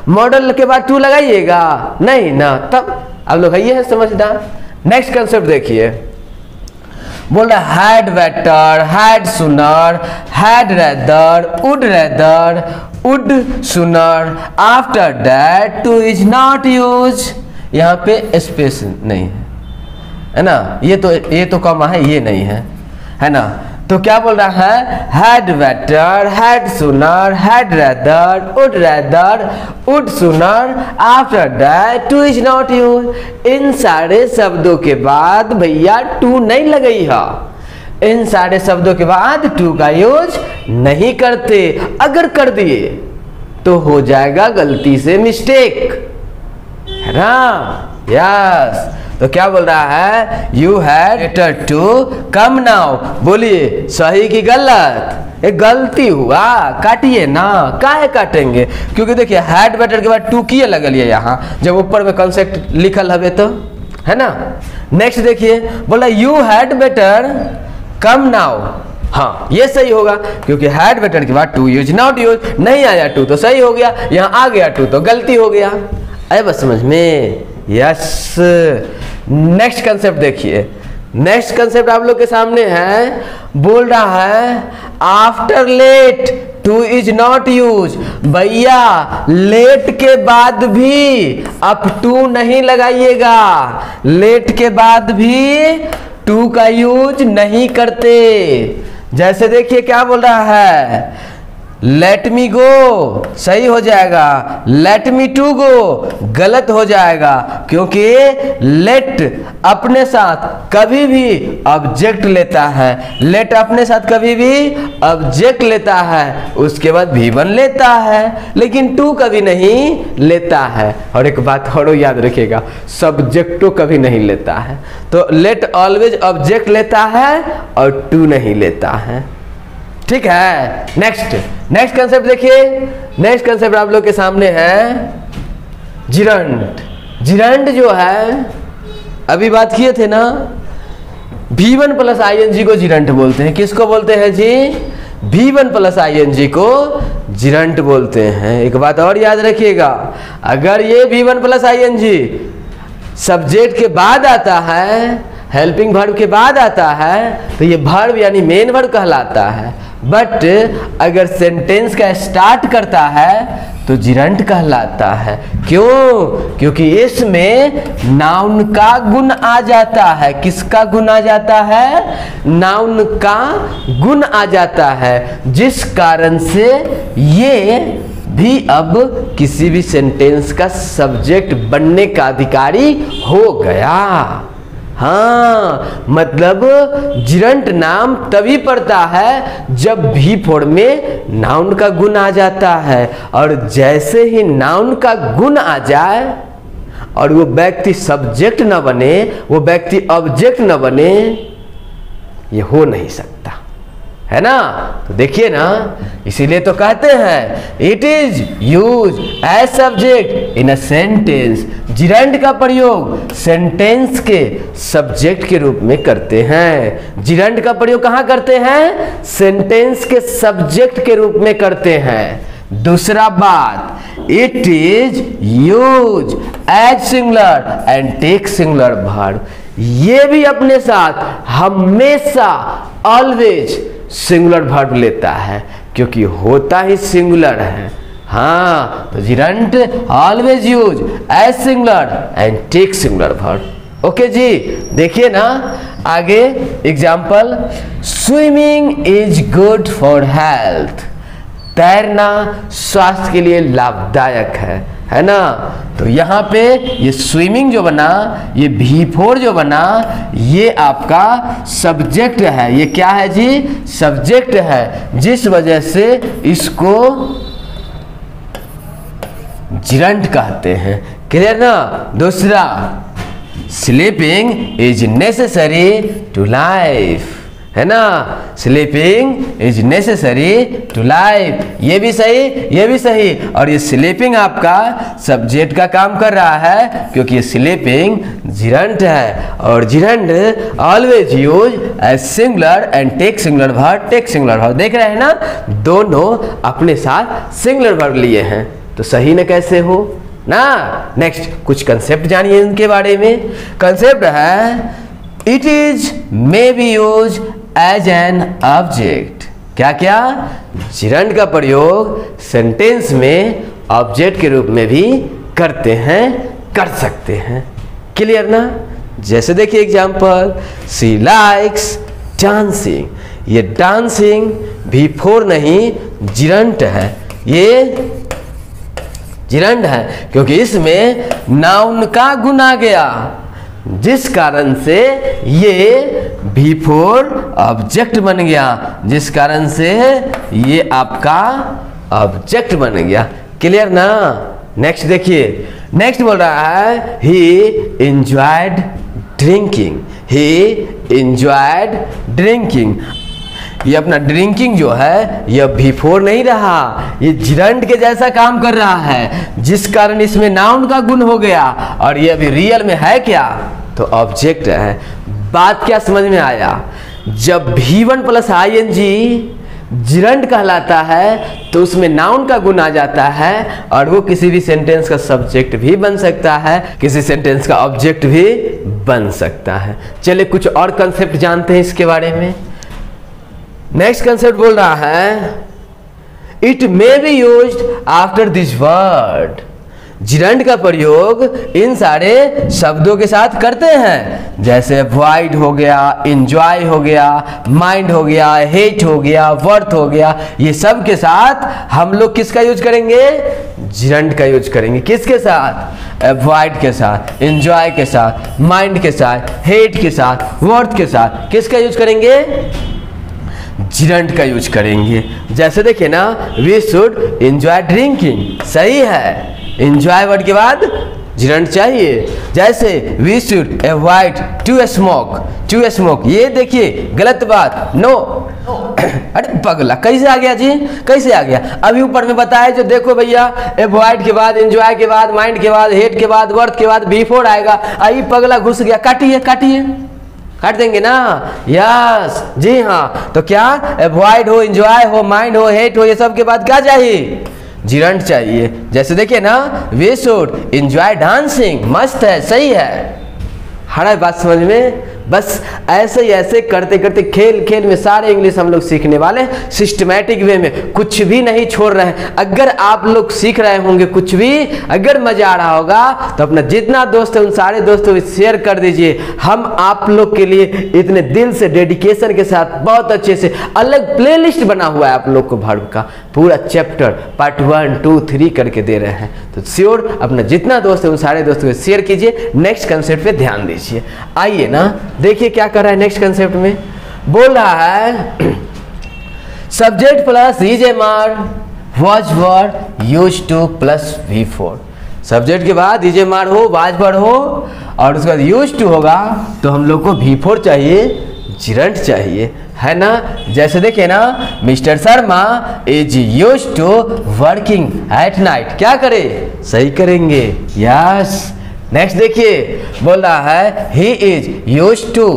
मॉडल के बाद 2 लगाइएगा नहीं ना, तब आप लोग ये है समझदार। नेक्स्ट कंसेप्ट देखिए, बोल रहा had better, had sooner, had rather, would sooner, after that 2 is not use. यहाँ पे स्पेस नहीं है ना, ये तो कॉमा है, ये नहीं है ना। तो क्या बोल रहा है, had better, had sooner, had rather, would sooner, after that 2 is not use. इन सारे शब्दों के बाद भैया 2 नहीं लगई है, इन सारे शब्दों के बाद 2 का यूज नहीं करते। अगर कर दिए तो हो जाएगा गलती से मिस्टेक, है ना। यस, तो क्या बोल रहा है, you had better to come now. बोलिए सही की गलत, एक गलती हुआ, काटिए ना, काहे काटेंगे, क्योंकि देखिए हैड बेटर के बाद 2 किए लगलिए यहाँ, जब ऊपर में कंसेप्ट लिखल हवे तो, है ना। नेक्स्ट देखिए, बोला you had better come now. हाँ ये सही होगा, क्योंकि हैड बेटर के बाद 2 यूज नॉट यूज, नहीं आया 2 तो सही हो गया, यहाँ आ गया 2 तो गलती हो गया। आए बस समझ में। यस, नेक्स्ट कंसेप्ट देखिए, नेक्स्ट कंसेप्ट आप लोग के सामने है, बोल रहा है after let 2 is not use. भैया लेट के बाद भी अब 2 नहीं लगाइएगा, लेट के बाद भी 2 का यूज नहीं करते। जैसे देखिए क्या बोल रहा है, लेट मी गो सही हो जाएगा, लेट मी टू गो गलत हो जाएगा, क्योंकि लेट अपने साथ कभी भी ऑब्जेक्ट लेता है, लेट अपने साथ कभी भी ऑब्जेक्ट लेता है, उसके बाद V1 लेता है, लेकिन 2 कभी नहीं लेता है। और एक बात और याद रखिएगा, सब्जेक्टो कभी नहीं लेता है, तो लेट ऑलवेज ऑब्जेक्ट लेता है और 2 नहीं लेता है, ठीक है। नेक्स्ट कंसेप्ट देखिए, नेक्स्ट कंसेप्ट आप लोग के सामने है जिरंट। जिरंट जो है अभी बात किए थे ना, V1 प्लस ING को जिरंट बोलते हैं। किसको बोलते हैं जी, V1 प्लस ING को जिरंट बोलते हैं। एक बात और याद रखिएगा, अगर ये V1 प्लस ING सब्जेक्ट के बाद आता है, हेल्पिंग वर्ब के बाद आता है, तो ये वर्ब यानी मेन वर्ब कहलाता है। बट अगर सेंटेंस का स्टार्ट करता है तो जिरंट कहलाता है। क्यों? क्योंकि इसमें नाउन का गुण आ जाता है। किसका गुण आ जाता है? नाउन का गुण आ जाता है, जिस कारण से ये भी अब किसी भी सेंटेंस का सब्जेक्ट बनने का अधिकारी हो गया। हाँ, मतलब जिरंट नाम तभी पड़ता है जब भी फॉर्म में नाउन का गुण आ जाता है, और जैसे ही नाउन का गुण आ जाए और वो व्यक्ति सब्जेक्ट न बने, वो व्यक्ति ऑब्जेक्ट न बने, ये हो नहीं सकता, है ना। तो देखिए ना, इसीलिए तो कहते हैं it is use as subject in a sentence. Gerund का प्रयोग सेंटेंस के सब्जेक्ट के रूप में करते हैं। जिरंड का प्रयोग कहाँ करते हैं? सेंटेंस के सब्जेक्ट के रूप में करते हैं। दूसरा बात, it is use as singular and take singular verb. ये भी अपने साथ हमेशा ऑलवेज सिंगुलर वर्ब लेता है, क्योंकि होता ही सिंगुलर है। हाँ, तो gerund always use as singular and take singular verb. Okay जी, देखिए ना आगे example, swimming is good for health. तैरना स्वास्थ्य के लिए लाभदायक है ना। तो यहाँ पे ये स्विमिंग जो बना, ये V4 जो बना, ये आपका सब्जेक्ट है। ये क्या है जी? सब्जेक्ट है, जिस वजह से इसको जिरंट कहते हैं। क्लियर ना। दूसरा, sleeping is necessary to life, है ना। Sleeping is necessary to life, ये भी सही, ये भी सही। और ये स्लीपिंग आपका सब्जेक्ट का काम कर रहा है, क्योंकि ये स्लीपिंग जिरंट है। और gerund always use as singular and take singular verb, take singular verb. देख रहे हैं ना, दोनों अपने साथ सिंगुलर वर्ब लिए हैं। तो सही न कैसे हो ना। नेक्स्ट कुछ कंसेप्ट जानिए इनके बारे में। कंसेप्ट है, it is may be use as an object. क्या क्या? जिरंट का प्रयोग सेंटेंस में ऑब्जेक्ट के रूप में भी करते हैं, कर सकते हैं। क्लियर ना। जैसे देखिए एग्जांपल, शी लाइक्स डांसिंग। ये डांसिंग V4 नहीं, जिरंट है। ये जिरंट है क्योंकि इसमें नाउन का गुण आ गया, जिस कारण से ये V4 ऑब्जेक्ट बन गया, जिस कारण से ये आपका ऑब्जेक्ट बन गया। क्लियर ना। नेक्स्ट देखिए, नेक्स्ट बोल रहा है, ही एंजॉयड ड्रिंकिंग। ही एंजॉयड ड्रिंकिंग। ये अपना ड्रिंकिंग जो है यह V4 नहीं रहा, ये जिरंट के जैसा काम कर रहा है, जिस कारण इसमें नाउन का गुण हो गया। और ये अभी रियल में है क्या? तो ऑब्जेक्ट है। बात क्या समझ में आया? जब V1 प्लस ING जिरंट कहलाता है तो उसमें नाउन का गुण आ जाता है, और वो किसी भी सेंटेंस का सब्जेक्ट भी बन सकता है, किसी सेंटेंस का ऑब्जेक्ट भी बन सकता है। चलिए कुछ और कंसेप्ट जानते हैं इसके बारे में। नेक्स्ट कंसेप्ट बोल रहा है, it may be used after this word. Gerund का प्रयोग इन सारे शब्दों के साथ करते हैं, जैसे अवॉइड हो गया, एंजॉय हो गया, माइंड हो गया, हेट हो गया, वर्थ हो गया। ये सब के साथ हम लोग किसका यूज करेंगे? जिरंट का यूज करेंगे। किसके साथ? अवॉइड के साथ, एंजॉय के साथ, माइंड के साथ, हेट के साथ, वर्थ के साथ। किसका यूज करेंगे? जिरंट का यूज करेंगे। जैसे देखिए ना, वी शुड एंजॉय ड्रिंकिंग, सही है। एंजॉय वर्ड के बाद जिरंट चाहिए। जैसे we should avoid to smoke, to smoke, ये देखिए गलत बात, नो। अरे पगला, कैसे आ गया जी? कैसे आ गया? अभी ऊपर में बताया जो, देखो भैया, अवॉइड के बाद, एंजॉय के बाद, माइंड के बाद, हेट के बाद, वर्थ के बाद V4 आएगा। आई पगला घुस गया। काटिए काटिए, काट देंगे ना। यस जी हाँ। तो क्या? अवॉइड हो, एंजॉय हो, माइंड हो, हेट हो, ये सब के बाद क्या चाहिए? जिरंट चाहिए। जैसे देखिए ना, वी शुड एंजॉय डांसिंग, मस्त है, सही है। हर बात समझ में। बस ऐसे ही ऐसे करते करते खेल खेल में सारे इंग्लिश हम लोग सीखने वाले, सिस्टमैटिक वे में, कुछ भी नहीं छोड़ रहे हैं। अगर आप लोग सीख रहे होंगे कुछ भी, अगर मजा आ रहा होगा, तो अपना जितना दोस्त है उन सारे दोस्तों को शेयर कर दीजिए। हम आप लोग के लिए इतने दिल से, डेडिकेशन के साथ, बहुत अच्छे से अलग प्लेलिस्ट बना हुआ है आप लोग को वर्ब का, पूरा चैप्टर पार्ट 1, 2, 3 करके दे रहे हैं। तो श्योर अपना जितना दोस्त है उन सारे दोस्तों को शेयर कीजिए। नेक्स्ट कंसेप्ट पे ध्यान दीजिए। आइए ना, देखिए क्या कर रहा है नेक्स्ट कंसेप्ट में। बोल रहा है, subject plus EJMR was word use two plus V4। Subject के बाद EJMR हो, वाज वर्ड हो, और उसके बाद यूज टू होगा, तो हम लोग को V4 चाहिए जिरंट चाहिए, है ना। जैसे देखिए ना, Mr Sharma is used to working at night, क्या करे, सही करेंगे, यस। नेक्स्ट देखिए, बोल रहा है he is used to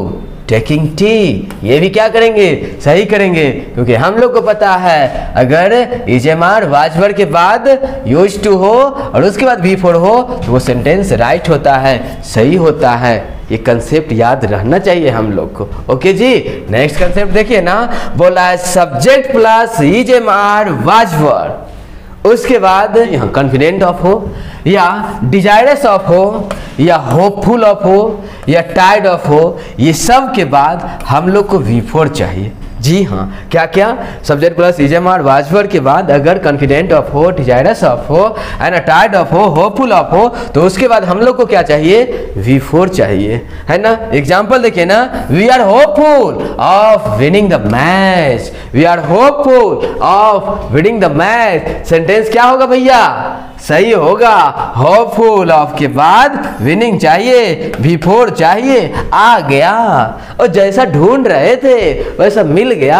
taking tea, ये भी क्या करेंगे, सही करेंगे, क्योंकि हम लोग को पता है अगर इजेमार वाजवर के बाद यूज्ड टू हो और उसके बाद V4 हो तो वो सेंटेंस राइट होता है, सही होता है। ये कंसेप्ट याद रहना चाहिए हम लोग को। ओके जी, नेक्स्ट कंसेप्ट देखिए ना, बोला है सब्जेक्ट प्लस इजेमार वाजवर, उसके बाद यहाँ कॉन्फिडेंट ऑफ हो या डिजायरस ऑफ हो या होपफुल ऑफ हो या टायर्ड ऑफ हो, ये सब के बाद हम लोग को V4 चाहिए। जी हाँ, क्या क्या, सब्जेक्ट प्लस इजेमार वाजवर के बाद अगर कॉन्फिडेंट ऑफ हो, डिजायरस ऑफ हो, है ना, टायर्ड ऑफ हो, होपफुल ऑफ हो, तो उसके बाद हम लोग को क्या चाहिए, V4 चाहिए, है ना। एग्जाम्पल देखिए ना, we are hopeful of winning the match, we are hopeful of winning the match, sentence क्या होगा भैया, सही होगा। होपफुल ऑफ के बाद विनिंग चाहिए, V4 चाहिए, आ गया, और जैसा ढूंढ रहे थे वैसा मिल गया,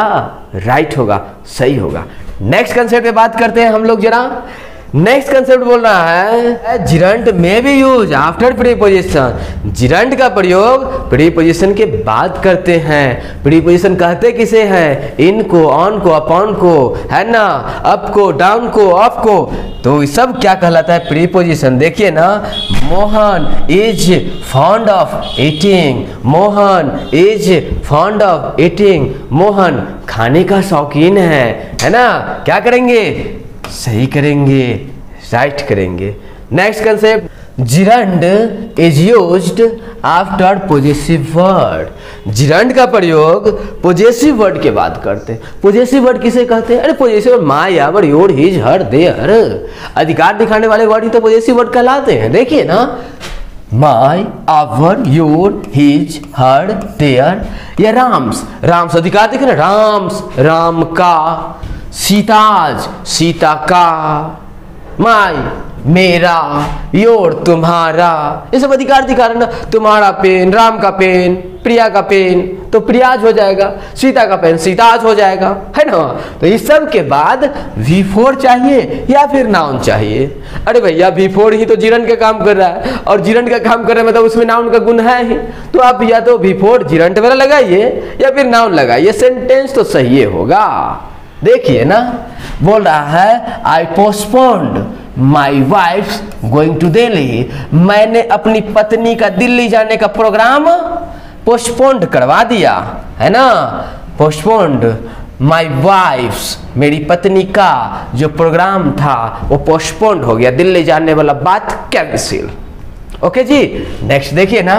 राइट होगा, सही होगा। नेक्स्ट कंसेप्ट पे बात करते हैं हम लोग जरा। नेक्स्ट कंसेप्ट बोल रहा है जिरंट में भी यूज आफ्टर प्रीपोजिशन, जिरंट का प्रयोग प्रीपोजिशन के बाद करते हैं। प्रीपोजिशन कहते किसे हैं, इन को, ऑन को, अपॉन को, है ना, अप को, डाउन को, ऑफ को, तो सब क्या कहलाता है, प्रीपोजिशन। देखिए ना, Mohan is fond of eating, Mohan is fond of eating, Mohan खाने का शौकीन है ना, क्या करेंगे, सही करेंगे, राइट करेंगे। Next concept, gerund is used after possessive word, gerund का प्रयोग पॉजेसिव वर्ड के बाद करते हैं। पॉजेसिव वर्ड किसे कहते हैं, अरे possessive word my, our, your, his, her, their, अधिकार दिखाने वाले वर्ड ही तो पॉजेसिव वर्ड कहलाते हैं। देखिए ना, my, our, your, his, her, their, या राम्स, राम्स अधिकार दिखे ना, राम्स, राम का, सीताज, सीता का, माय, मेरा, योर, तुम्हारा, ये सब अधिकार दिखा रहे ना। तुम्हारा पेन, राम का पेन, प्रिया का पेन, तो प्रियाज हो जाएगा, सीता का पेन सीताज हो जाएगा, है ना। तो इस सब के बाद V4 चाहिए या फिर नाउन चाहिए। अरे भैया V4 ही तो जिरंड का काम कर रहा है, और जिरंड का काम कर रहा है मतलब उसमें नाउन का गुण है ही, तो आप या तो V4 जिरंड वाला लगाइए या फिर नाउन लगाइए, सेंटेंस तो सही होगा। देखिए ना, बोल रहा है I postponed my wife going to Delhi, मैंने अपनी पत्नी का दिल्ली जाने का प्रोग्राम पोस्टपोन्ड करवा दिया, है ना। पोस्टपोन्ड माई वाइफ्स, मेरी पत्नी का जो प्रोग्राम था वो पोस्टपोन्ड हो गया, दिल्ली जाने वाला बात कैंसिल। ओके जी, नेक्स्ट देखिए ना,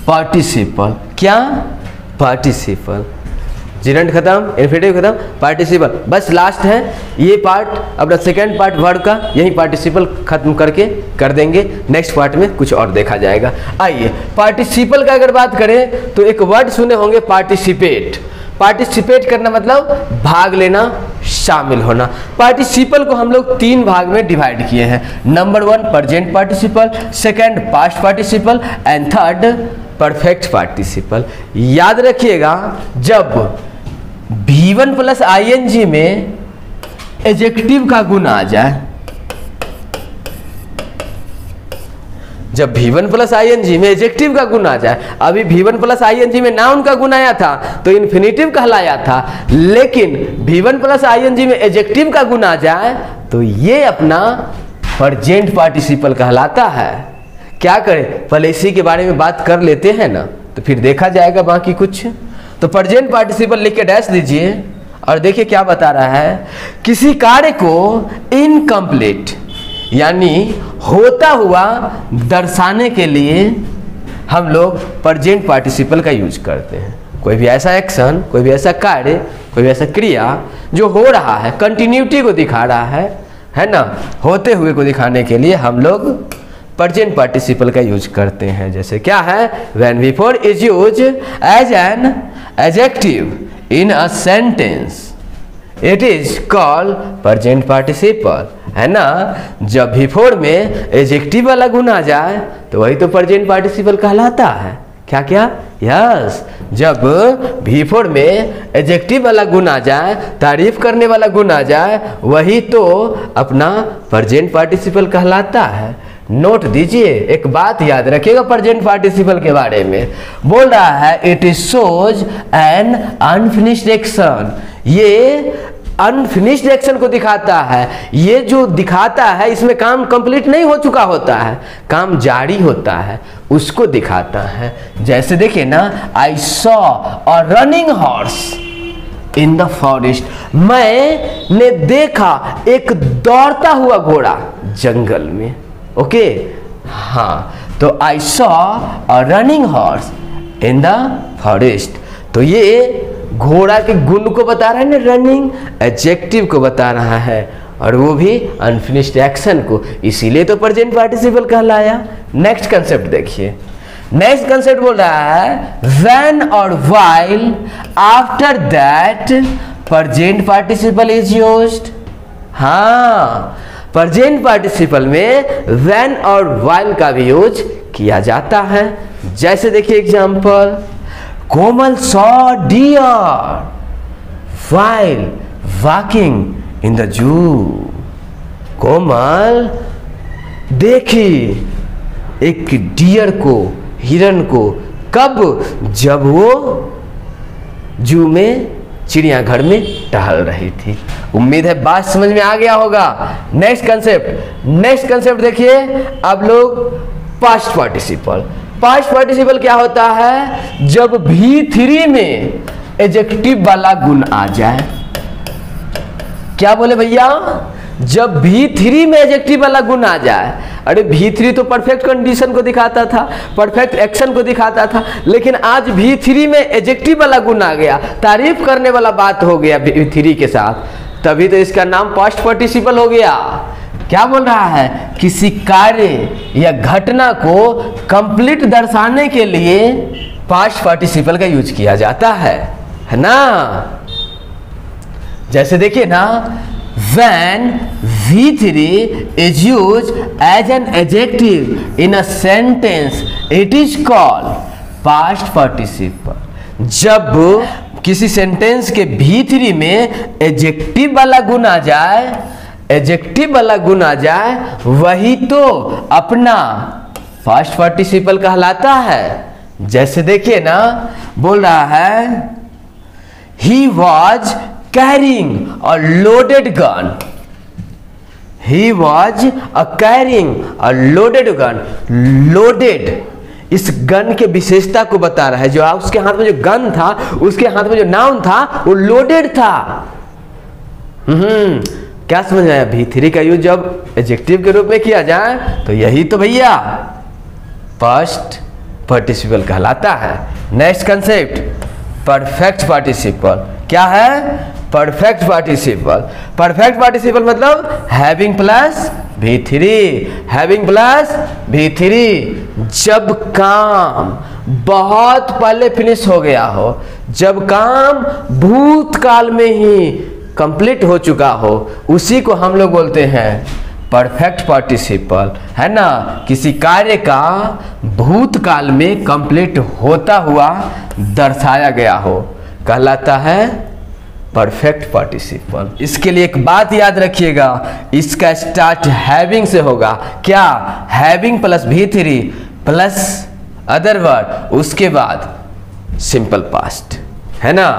पार्टिसिपल, क्या, पार्टिसिपल, जिरंड खत्म, इन्फिनेटिव खत्म, पार्टिसिपल बस लास्ट है। ये पार्ट अपना सेकेंड पार्ट वर्ड का यही पार्टिसिपल खत्म करके कर देंगे, नेक्स्ट पार्ट में कुछ और देखा जाएगा। आइए, पार्टिसिपल का अगर बात करें तो एक वर्ड सुने होंगे पार्टिसिपेट। पार्टिसिपेट करना मतलब भाग लेना, शामिल होना। पार्टिसिपल को हम लोग 3 भाग में डिवाइड किए हैं। Number 1 present participle, second past participle and third perfect participle. याद रखिएगा, जब V1 प्लस ING में एडजेक्टिव का गुण आ जाए, जब V1 प्लस ING में एडजेक्टिव का गुण आ जाए, अभी V1 प्लस ING में नाउन का गुण आया था तो इन्फिनेटिव कहलाया था, लेकिन V1 प्लस ING में एडजेक्टिव का गुण आ जाए तो ये अपना प्रेजेंट पार्टिसिपल कहलाता है। क्या करें, पहले इसी के बारे में बात कर लेते हैं ना, तो फिर देखा जाएगा बाकी कुछ। तो प्रेजेंट पार्टिसिपल लिख के डैश दीजिए और देखिए क्या बता रहा है, किसी कार्य को इनकम्प्लीट यानी होता हुआ दर्शाने के लिए हम लोग प्रेजेंट पार्टिसिपल का यूज करते हैं। कोई भी ऐसा एक्शन, कोई भी ऐसा कार्य, कोई भी ऐसा क्रिया जो हो रहा है, कंटिन्यूटी को दिखा रहा है ना, होते हुए को दिखाने के लिए हम लोग प्रेजेंट पार्टिसिपल का यूज करते हैं। जैसे क्या है, when V4 is use as an adjective in a sentence it is called present participle, है ना। जब V4 में एडजेक्टिव वाला गुण आ जाए तो वही तो प्रेजेंट पार्टिसिपल कहलाता है। क्या क्या, यस, जब V4 में एडजेक्टिव वाला गुण आ जाए, तारीफ करने वाला गुण आ जाए, वही तो अपना प्रेजेंट पार्टिसिपल कहलाता है। नोट दीजिए, एक बात याद रखिएगा प्रेजेंट पार्टिसिपल के बारे में। बोल रहा है it is shows an unfinished action, ये अनफिनिश्ड एक्शन को दिखाता है। ये जो दिखाता है इसमें काम कंप्लीट नहीं हो चुका होता है, काम जारी होता है, उसको दिखाता है। जैसे देखिए ना, I saw a running horse in the forest, मैंने देखा एक दौड़ता हुआ घोड़ा जंगल में। ओके हाँ, तो I saw a running horse in the forest, तो ये घोड़ा के गुण को बता रहा है ना, रनिंग एडजेक्टिव को बता रहा है, और वो भी अनफिनिश्ड एक्शन को, इसीलिए तो प्रेजेंट पार्टिसिपल कहलाया। नेक्स्ट कंसेप्ट देखिए, नेक्स्ट कंसेप्ट बोल रहा है व्हेन और while after that present participle is used. हाँ, प्रेजेंट पार्टिसिपल में व्हेन और व्हाइल का भी यूज किया जाता है। जैसे देखिए example, Komal saw deer while walking in the zoo. Komal देखी एक डियर को, हिरन को, कब? जब वो जू में, चिड़ियाघर में टहल रही थी। उम्मीद है बात समझ में आ गया होगा। नेक्स्ट कंसेप्ट देखिए आप लोग, पास्ट पार्टिसिपल। पास्ट पार्टिसिपल क्या होता है? जब V3 में एडजेक्टिव वाला गुण आ जाए। क्या बोले भैया? जब V3 में एडजेक्टिव वाला गुण आ जाए। अरे V3 तो परफेक्ट कंडीशन को दिखाता था, परफेक्ट एक्शन को दिखाता था, लेकिन आज V3 में एडजेक्टिव वाला गुण आ गया, तारीफ करने वाला बात हो गया V3 के साथ, तभी तो इसका नाम पास्ट पार्टिसिपल हो गया। क्या बोल रहा है? किसी कार्य या घटना को कंप्लीट दर्शाने के लिए पास्ट पार्टिसिपल का यूज किया जाता है ना। जैसे देखिए ना, when V3 is used as an adjective in a sentence, it is called past participle. जब किसी सेंटेंस के V3 में एडजेक्टिव वाला गुण आ जाए, एडजेक्टिव वाला गुण आ जाए, वही तो अपना पास्ट पार्टिसिपल कहलाता है। जैसे देखिए ना, बोल रहा है he was carrying a loaded gun. He was carrying a loaded gun. Loaded इस गन के विशेषता को बता रहा है। जो उसके हाथ में जो गन था, उसके हाथ में जो नाउन था, वो लोडेड था। क्या समझ आया? V3 का यूज जब एडजेक्टिव के रूप में किया जाए तो यही तो भैया पास्ट पार्टिसिपल कहलाता है। Next concept, perfect participle. क्या है? Perfect participle. परफेक्ट पार्टिसिपल मतलब having plus V3, having plus V3। जब काम बहुत पहले फिनिश हो गया हो, जब काम भूतकाल में ही कंप्लीट हो चुका हो, उसी को हम लोग बोलते हैं परफेक्ट पार्टिसिपल, है ना। किसी कार्य का भूतकाल में कंप्लीट होता हुआ दर्शाया गया हो, कहलाता है परफेक्ट पार्टिसिपल। इसके लिए एक बात याद रखिएगा, इसका स्टार्ट हैविंग से होगा। क्या? Having plus V3 plus other word, उसके बाद सिंपल पास्ट, है ना।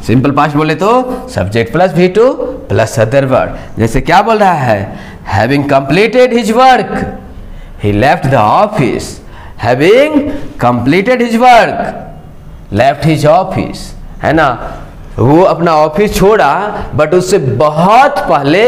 सिंपल पास्ट बोले तो subject plus V2 plus other word. जैसे क्या बोल रहा है? Having completed his work he left the office. Having completed his work left his office, है ना। वो अपना ऑफिस छोड़ा, बट उससे बहुत पहले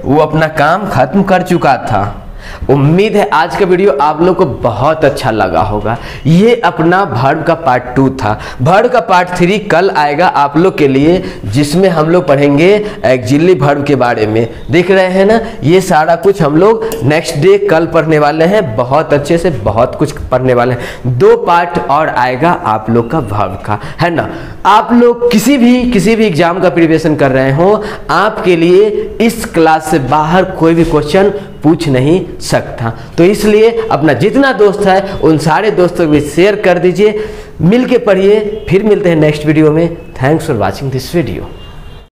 वो अपना काम खत्म कर चुका था। उम्मीद है आज का वीडियो आप लोग को बहुत अच्छा लगा होगा। ये अपना वर्ब का पार्ट 2 था। वर्ब का पार्ट 3 कल आएगा आप लोग के लिए, जिसमें हम लोग पढ़ेंगे एक्जिली वर्ब के बारे में। देख रहे हैं ना, ये सारा कुछ हम लोग नेक्स्ट डे कल पढ़ने वाले हैं। बहुत अच्छे से बहुत कुछ पढ़ने वाले हैं। 2 पार्ट और आएगा आप लोग का वर्ब का, है ना। आप लोग किसी भी एग्जाम का प्रिपरेशन कर रहे हो, आपके लिए इस क्लास से बाहर कोई भी क्वेश्चन पूछ नहीं सकता। तो इसलिए अपना जितना दोस्त है उन सारे दोस्तों को भी शेयर कर दीजिए। मिल के पढ़िए। फिर मिलते हैं नेक्स्ट वीडियो में। Thanks for watching this video.